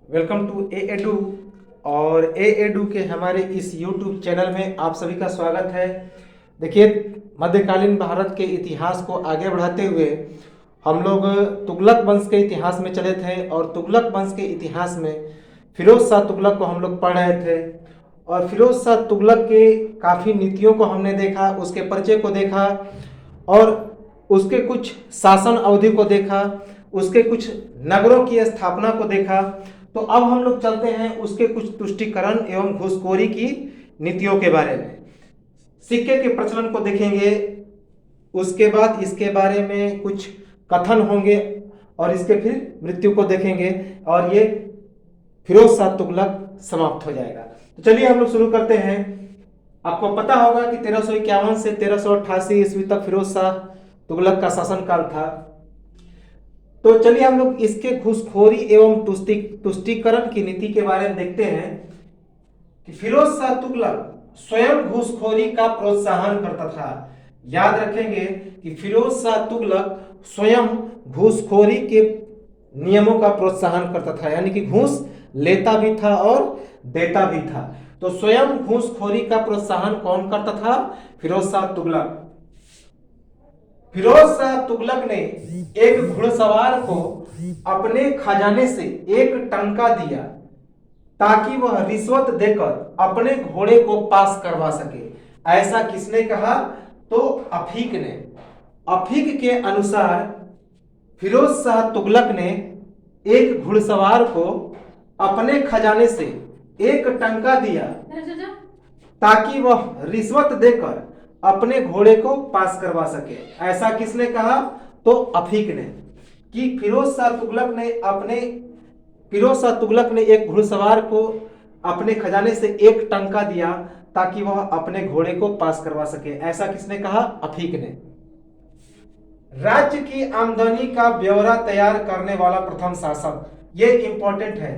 Welcome to A edu. और ए edu के हमारे इस यूट्यूब चैनल में आप सभी का स्वागत है। देखिए, मध्यकालीन भारत के इतिहास को आगे बढ़ाते हुए हम लोग तुगलक वंश के इतिहास में चले थे और तुगलक वंश के इतिहास में फिरोज शाह तुगलक को हम लोग पढ़ रहे थे। और फिरोज शाह तुगलक के काफ़ी नीतियों को हमने देखा, उसके परिचय को देखा और उसके कुछ शासन अवधि को देखा, उसके कुछ नगरों की स्थापना को देखा। तो अब हम लोग चलते हैं उसके कुछ तुष्टीकरण एवं घूसखोरी की नीतियों के बारे में। सिक्के के प्रचलन को देखेंगे, उसके बाद इसके बारे में कुछ कथन होंगे और इसके फिर मृत्यु को देखेंगे और ये फिरोज शाह तुगलक समाप्त हो जाएगा। तो चलिए हम लोग शुरू करते हैं। आपको पता होगा कि 1351 से 1388 ईस्वी तक फिरोज शाह तुगलक का शासनकाल था। तो चलिए हम लोग इसके घूसखोरी एवं तुष्टीकरण की नीति के बारे में देखते हैं कि फिरोज शाह तुगलक स्वयं घूसखोरी का प्रोत्साहन करता था। याद रखेंगे कि फिरोज शाह तुगलक स्वयं घूसखोरी के नियमों का प्रोत्साहन करता था, यानी कि घूस लेता भी था और देता भी था। तो स्वयं घूसखोरी का प्रोत्साहन कौन करता था? फिरोज शाह तुगलक। फिरोज शाह तुगलक ने एक घुड़सवार को अपने खजाने से एक टंका दिया ताकि वह रिश्वत देकर अपने घोड़े को पास करवा सके। ऐसा किसने कहा? तो अफीक ने। अफीक के अनुसार फिरोज शाह तुगलक ने एक घुड़सवार को अपने खजाने से एक टंका दिया ताकि वह रिश्वत देकर अपने घोड़े को पास करवा सके। ऐसा किसने कहा? तो अफीक ने। कि फिरोज शाह तुगलक ने एक घुड़सवार को अपने खजाने से एक टंका दिया ताकि वह अपने घोड़े को पास करवा सके। ऐसा किसने कहा? अफीक ने। राज्य की आमदनी का ब्यौरा तैयार करने वाला प्रथम शासक, ये इंपॉर्टेंट है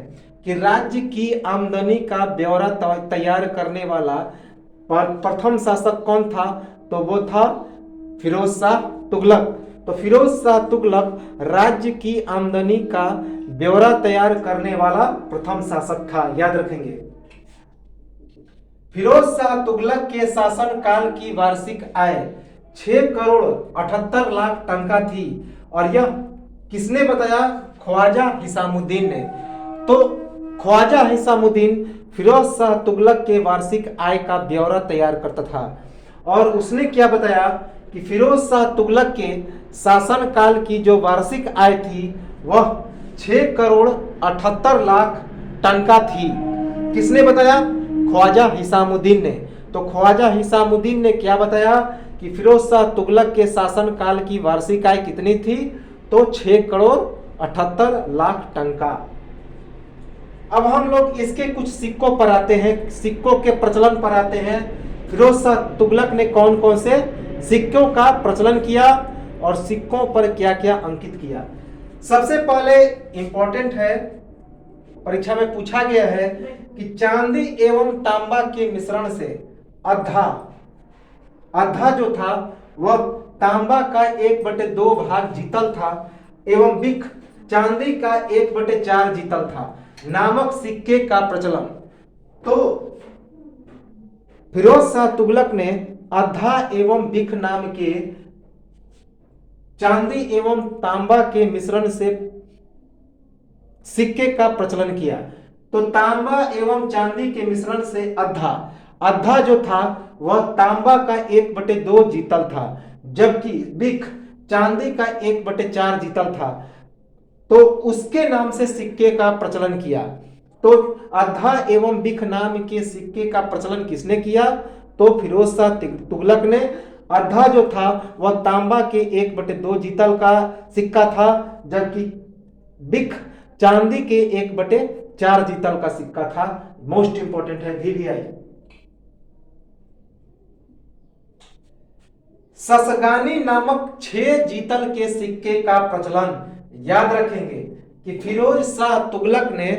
कि राज्य की आमदनी का ब्यौरा तैयार करने वाला प्रथम शासक कौन था? तो वो था फिरोज शाह तुगलक। तो फिरोज शाह तुगलक राज्य की आमदनी का ब्यौरा तैयार करने वाला प्रथम शासक था। याद रखेंगे। फिरोज शाह तुगलक के शासन काल की वार्षिक आय 6 करोड़ 78 लाख टंका थी और यह किसने बताया? ख्वाजा हिसामुद्दीन ने। तो ख्वाजा हिसामुद्दीन फिरोज शाह तुगलक के वार्षिक आय का ब्यौरा तैयार करता था और उसने क्या बताया कि फिरोज शाह तुगलक के शासन काल की जो वार्षिक आय थी वह 6 करोड़ 78 लाख टंका थी। किसने बताया? ख्वाजा हिसामुद्दीन ने। तो ख्वाजा हिसामुद्दीन ने क्या बताया कि फिरोज शाह तुगलक के शासन काल की वार्षिक आय कितनी थी? तो 6 करोड़ 78 लाख टंका। अब हम लोग इसके कुछ सिक्कों पर आते हैं, सिक्कों के प्रचलन पर आते हैं। फिरोज शाह तुगलक ने कौन कौन से सिक्कों का प्रचलन किया और सिक्कों पर क्या क्या अंकित किया। सबसे पहले इंपॉर्टेंट है, परीक्षा में पूछा गया है कि चांदी एवं तांबा के मिश्रण से अद्धा जो था वह तांबा का 1/2 भाग जीतल था एवं बिख चांदी का 1/4 जीतल था नामक सिक्के का प्रचलन। तो फिरोज शाह तुगलक ने अद्धा एवं बिख नाम के चांदी एवं तांबा के मिश्रण से सिक्के का प्रचलन किया। तो तांबा एवं चांदी के मिश्रण से अद्धा जो था वह तांबा का 1/2 जीतल था, जबकि बिख चांदी का 1/4 जीतल था। तो उसके नाम से सिक्के का प्रचलन किया। तो अद्धा एवं बिख नाम के सिक्के का प्रचलन किसने किया? तो फिरोज शाह तुगलक ने। अद्धा जो था वह तांबा के 1/2 जीतल का सिक्का था, जबकि बिख चांदी के 1/4 जीतल का सिक्का था। मोस्ट इंपॉर्टेंट है VVI। ससगानी नामक 6 जीतल के सिक्के का प्रचलन। याद रखेंगे कि फिरोज शाह तुगलक ने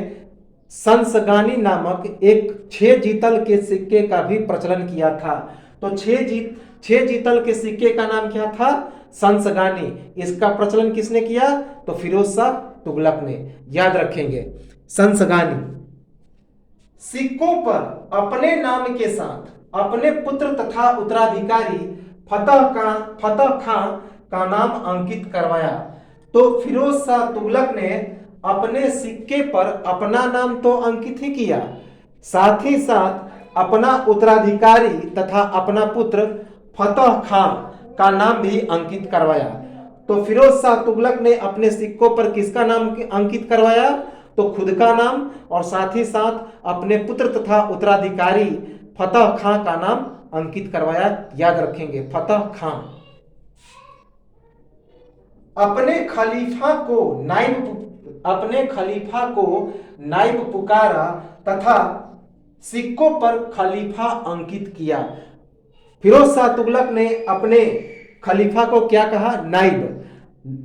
संसगानी नामक एक 6 जीतल के सिक्के का भी प्रचलन किया था। तो 6 जीतल के सिक्के का नाम क्या था? संसगानी। इसका प्रचलन किसने किया? तो फिरोज शाह तुगलक ने। याद रखेंगे। संसगानी। सिक्कों पर अपने नाम के साथ अपने पुत्र तथा उत्तराधिकारी फतह खां का नाम अंकित करवाया। तो फिरोज शाह तुगलक ने अपने सिक्के पर अपना नाम तो अंकित ही किया, साथ ही साथ अपना उत्तराधिकारी तथा अपना पुत्र फतह खां का नाम भी अंकित करवाया। तो फिरोज शाह तुगलक ने अपने सिक्कों पर किसका नाम अंकित करवाया? तो खुद का नाम, और साथ ही साथ अपने पुत्र तथा उत्तराधिकारी फतह खां का नाम अंकित करवाया। याद रखेंगे, फतह खां। अपने खलीफा को नाइब पुकारा तथा सिक्कों पर खलीफा अंकित किया। फिरोज शाह तुगलक ने अपने खलीफा को क्या कहा? नाइब,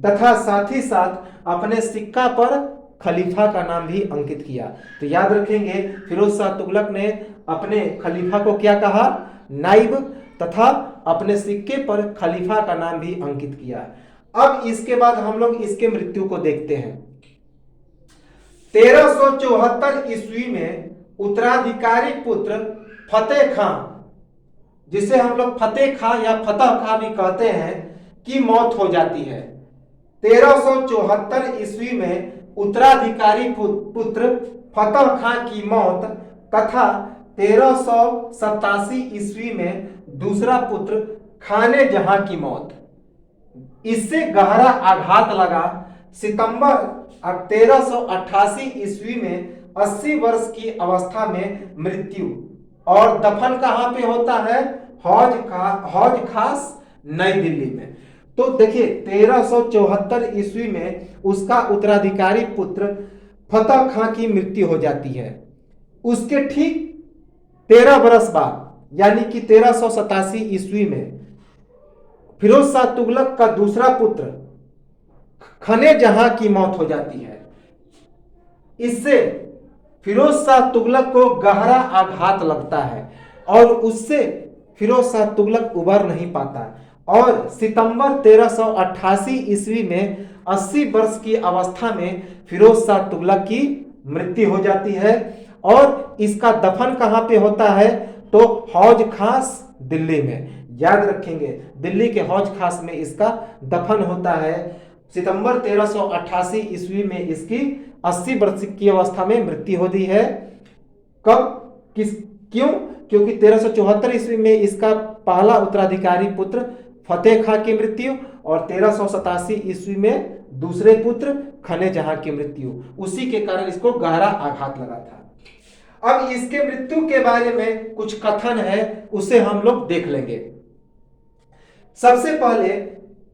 तथा साथ ही साथ अपने सिक्का पर खलीफा का नाम भी अंकित किया। तो याद रखेंगे, फिरोज शाह तुगलक ने अपने खलीफा को क्या कहा? नाइब, तथा अपने सिक्के पर खलीफा का नाम भी अंकित किया। अब इसके बाद हम लोग इसके मृत्यु को देखते हैं। 1374 ईस्वी में उत्तराधिकारी पुत्र फतेह खां, जिसे हम लोग फतेह खां या फतह खां भी कहते हैं, की मौत हो जाती है। 1374 ईस्वी में उत्तराधिकारी पुत्र फतह खां की मौत तथा 1387 ईस्वी में दूसरा पुत्र खाने जहां की मौत, इससे गहरा आघात लगा। सितंबर 1388 ईस्वी में 80 वर्ष की अवस्था में मृत्यु, और दफन कहां पे होता है? हौज खास, नई दिल्ली में। तो देखिए, 1374 ईस्वी में उसका उत्तराधिकारी पुत्र फतह खां की मृत्यु हो जाती है। उसके ठीक 13 वर्ष बाद, यानी कि 1387 ईस्वी में फिरोज शाह तुगलक का दूसरा पुत्र खने जहां की मौत हो जाती है। इससे फिरोज शाह तुगलक को गहरा आघात लगता है और उससे फिरोज शाह तुगलक उबर नहीं पाता, और सितंबर 1388 ईस्वी में 80 वर्ष की अवस्था में फिरोज शाह तुगलक की मृत्यु हो जाती है। और इसका दफन कहां पे होता है? तो हौज खास, दिल्ली में। याद रखेंगे, दिल्ली के हौज खास में इसका दफन होता है। सितंबर 1388 ईस्वी में इसकी 80 वर्ष की अवस्था में मृत्यु होती है। कब? क्यों? क्योंकि 1374 ईस्वी में इसका पहला उत्तराधिकारी पुत्र फतेह खां की मृत्यु, और 1387 ईस्वी में दूसरे पुत्र खने जहां की मृत्यु, उसी के कारण इसको गहरा आघात लगा था। अब इसके मृत्यु के बारे में कुछ कथन है, उसे हम लोग देख लेंगे। सबसे पहले,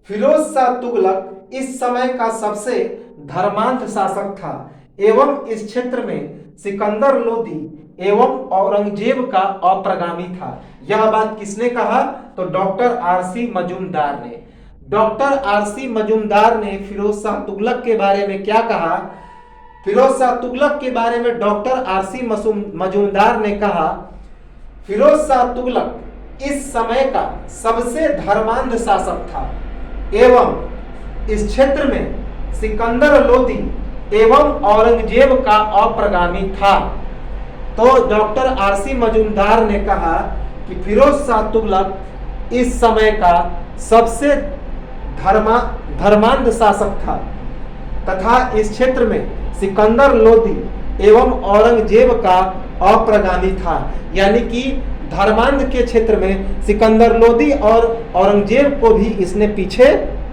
फिरोज शाह तुगलक इस समय का सबसे धर्मांध शासक था एवं इस क्षेत्र में सिकंदर लोदी एवं औरंगजेब का अप्रगामी था। यह बात किसने कहा? तो डॉक्टर आरसी मजूमदार ने। डॉक्टर आरसी मजूमदार ने फिरोज शाह तुगलक के बारे में क्या कहा? फिरोज शाह तुगलक के बारे में डॉक्टर आरसी मजूमदार ने कहा, फिरोज शाह तुगलक इस समय का सबसे धर्मांध शासक था एवं इस क्षेत्र में सिकंदर लोदी एवं औरंगजेब का अप्रगामी था। तो डॉक्टर आरसी मजूमदार ने कहा कि फिरोज शाह तुगलक इस समय का सबसे धर्मांध शासक था तथा इस क्षेत्र में सिकंदर लोदी एवं औरंगजेब का अप्रगामी था। यानी कि धर्मांध के क्षेत्र में सिकंदर लोदी और औरंगजेब को भी इसने पीछे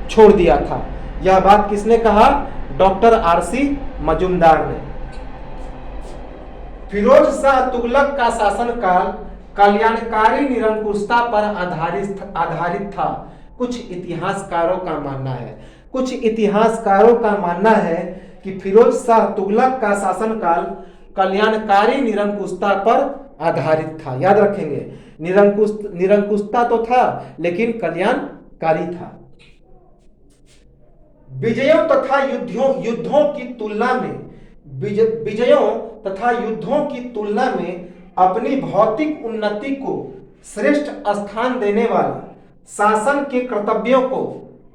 छोड़ दिया था। यह बात किसने कहा? डॉक्टर आरसी मजूमदार ने। फिरोज शाह तुगलक का शासनकाल कल्याणकारी निरंकुशता पर आधारित था। कुछ इतिहासकारों का मानना है कि फिरोज शाह तुगलक का शासनकाल कल्याणकारी निरंकुशता पर आधारित था। याद रखेंगे, निरंकुशता तो था लेकिन कल्याणकारी था। विजयों तथा युद्धों की तुलना में अपनी भौतिक उन्नति को श्रेष्ठ स्थान देने वाला, शासन के कर्तव्यों को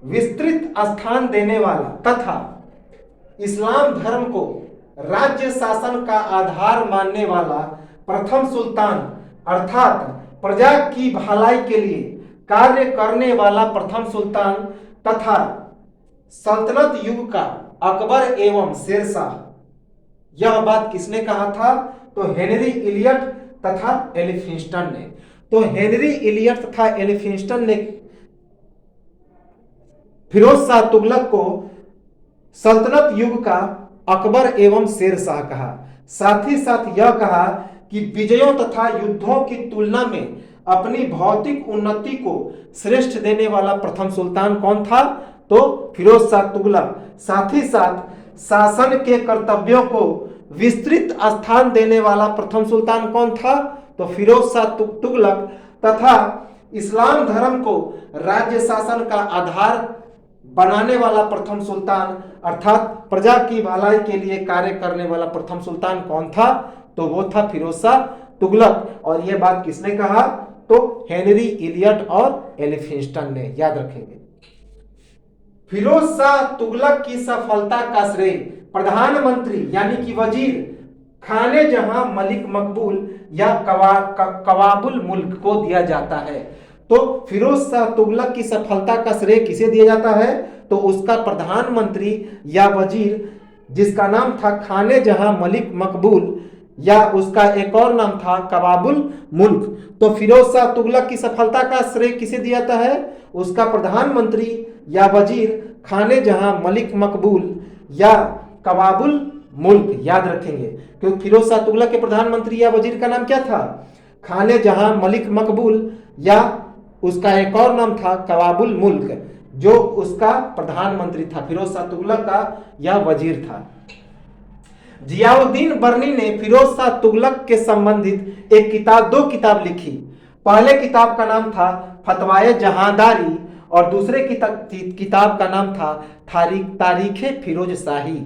विस्तृत स्थान देने वाला तथा इस्लाम धर्म को राज्य शासन का आधार मानने वाला प्रथम सुल्तान अर्थात प्रजा की भलाई के लिए कार्य करने वाला प्रथम सुल्तान तथा सल्तनत युग का अकबर एवं शेरशाह। यह बात किसने कहा था? तो हेनरी इलियट तथा एलिफिंस्टन ने। तो हेनरी इलियट तथा एलिफिंस्टन ने फिरोज शाह तुगलक को सल्तनत युग का अकबर एवं शेरशाह कहा। साथ ही साथ यह कहा कि विजयों तथा युद्धों की तुलना में अपनी भौतिक उन्नति को श्रेष्ठ देने वाला प्रथम सुल्तान कौन था? तो फिरोज शाह तुगलक। साथ ही साथ शासन के कर्तव्यों को विस्तृत स्थान देने वाला प्रथम सुल्तान कौन था? तो फिरोज शाह तुगलक। तथा इस्लाम धर्म को राज्य शासन का आधार बनाने वाला प्रथम सुल्तान अर्थात प्रजा की भलाई के लिए कार्य करने वाला प्रथम सुल्तान कौन था? तो वो था फिरोज शाह तुगलक। और यह बात किसने कहा? तो हेनरी इलियट और एलिफिंस्टन ने। याद रखेंगे। फिरोज शाह तुगलक की सफलता का श्रेय प्रधानमंत्री यानी कि वजीर खाने जहां मलिक मकबूल या कवाबुल मुल्क को दिया जाता है। तो फिरोज शाह तुगलक की सफलता का श्रेय किसे दिया जाता है? तो उसका प्रधानमंत्री या वजीर जिसका नाम था खाने जहां मलिक मकबूल या उसका एक और नाम था कवाबुल मुल्क। तो फिरोज शाह तुगलक की सफलता का श्रेय किसे दिया जाता है? उसका प्रधानमंत्री या वजीर खाने जहां मलिक मकबूल या कवाबुल मुल्क। याद रखेंगे क्योंकि फिरोज शाह तुगलक के प्रधानमंत्री या वजीर का नाम क्या था? खाने जहां मलिक मकबूल या उसका एक और नाम था कवाबुल मुल्क, जो उसका प्रधानमंत्री था, फिरोज शाह तुगलक का यह वजीर था। जियाउद्दीन बर्नी ने फिरोज शाह तुगलक के संबंधित दो किताब लिखी। पहले किताब का नाम था फतवाए जहांदारी और दूसरे किताब का नाम था तारीखे फिरोज शाही।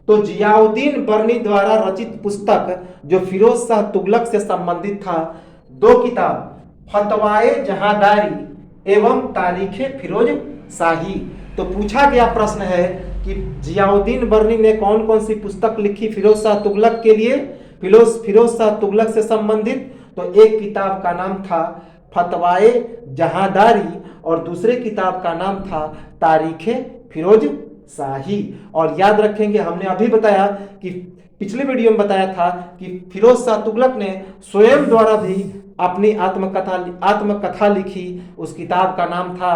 तो जियाउद्दीन बर्नी द्वारा रचित पुस्तक जो फिरोज शाह तुगलक से संबंधित था, दो किताब फतवाए जहांदारी एवं तारीखे फिरोज शाही। तो पूछा गया प्रश्न है कि जियाउद्दीन बर्नी ने कौन कौन सी पुस्तक लिखी फिरोज शाह तुगलक के लिए, फिरोज शाह तुगलक से संबंधित? तो एक किताब का नाम था फतवाए जहांदारी और दूसरे किताब का नाम था तारीखे फिरोज शाही। और याद रखेंगे हमने अभी बताया कि पिछले वीडियो में बताया था कि फिरोज शाह तुगलक ने स्वयं द्वारा भी अपनी आत्मकथा लिखी। उस किताब का नाम था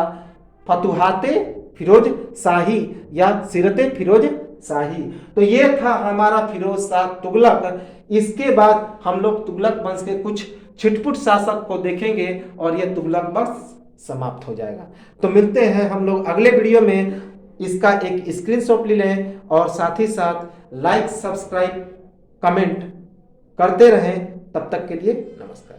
फतुहाते फिरोज शाही या सीरते फिरोज शाही। तो ये था हमारा फिरोज शाह तुगलक। इसके बाद हम लोग तुगलक वंश के कुछ छिटपुट शासक को देखेंगे और यह तुगलक वंश समाप्त हो जाएगा। तो मिलते हैं हम लोग अगले वीडियो में। इसका एक स्क्रीनशॉट ले लें और साथ ही साथ लाइक सब्सक्राइब कमेंट करते रहें। तब तक के लिए नमस्कार।